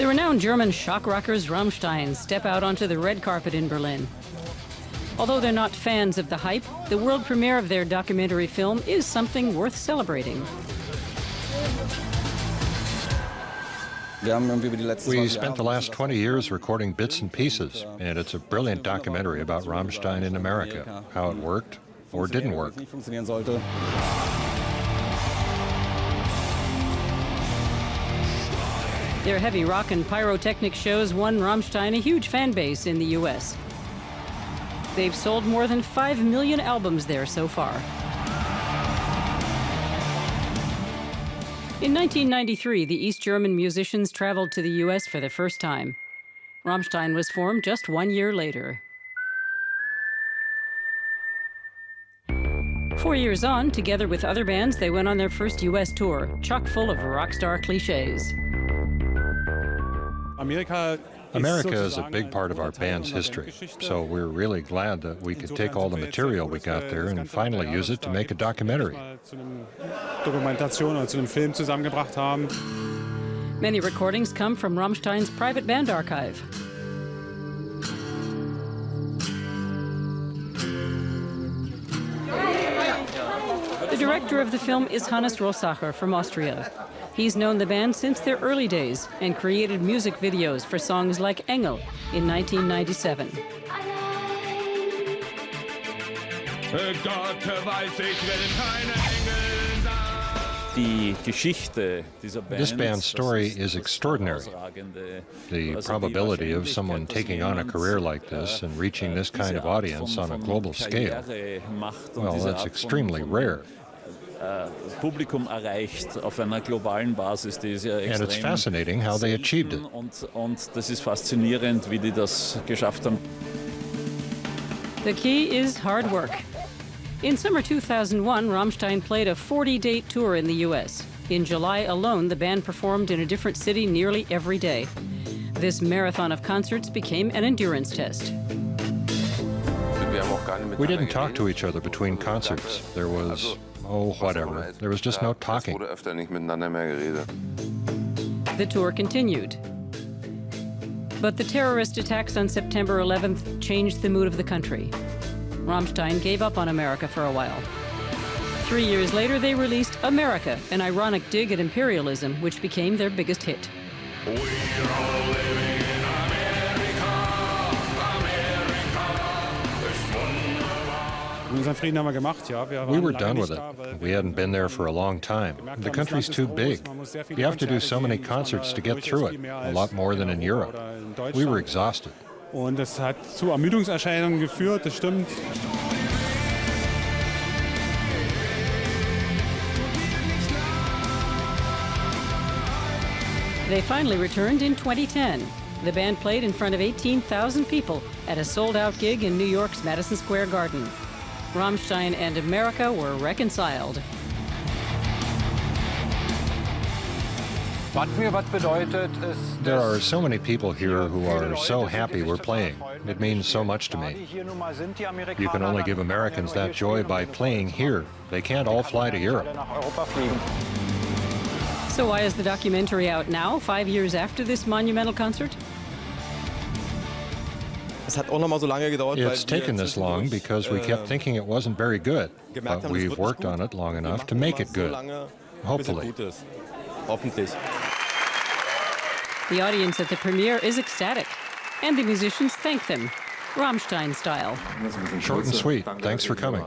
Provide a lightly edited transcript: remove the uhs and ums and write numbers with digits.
The renowned German shock rockers Rammstein step out onto the red carpet in Berlin. Although they're not fans of the hype, the world premiere of their documentary film is something worth celebrating. We spent the last 20 years recording bits and pieces, and it's a brilliant documentary about Rammstein in America, how it worked or didn't work. Their heavy rock and pyrotechnic shows won Rammstein a huge fan base in the U.S. They've sold more than 5 million albums there so far. In 1993, the East German musicians traveled to the U.S. for the first time. Rammstein was formed just 1 year later. 4 years on, together with other bands, they went on their first U.S. tour, chock full of rock star cliches. America is a big part of our band's history, so we're really glad that we could take all the material we got there and finally use it to make a documentary. Many recordings come from Rammstein's private band archive. The director of the film is Hannes Rossacher from Austria. He's known the band since their early days and created music videos for songs like Engel in 1997. This band's story is extraordinary. The probability of someone taking on a career like this and reaching this kind of audience on a global scale, well, that's extremely rare. And it's fascinating how they achieved it. The key is hard work. In summer 2001, Rammstein played a 40-date tour in the U.S. In July alone, the band performed in a different city nearly every day. This marathon of concerts became an endurance test. We didn't talk to each other between concerts. There was, whatever. There was just no talking. The tour continued. But the terrorist attacks on September 11th changed the mood of the country. Rammstein gave up on America for a while. 3 years later, they released Amerika, an ironic dig at imperialism, which became their biggest hit. We were done with it. We hadn't been there for a long time. The country's too big. You have to do so many concerts to get through it, a lot more than in Europe. We were exhausted. Und das hat zu Ermüdungserscheinungen geführt, das stimmt. They finally returned in 2010. The band played in front of 18,000 people at a sold-out gig in New York's Madison Square Garden. Rammstein and Amerika were reconciled. There are so many people here who are so happy we're playing. It means so much to me. You can only give Americans that joy by playing here. They can't all fly to Europe. So why is the documentary out now, 5 years after this monumental concert? It's taken this long because we kept thinking it wasn't very good, but we've worked on it long enough to make it good. Hopefully. The audience at the premiere is ecstatic, and the musicians thank them, Rammstein style. Short and sweet. Thanks for coming.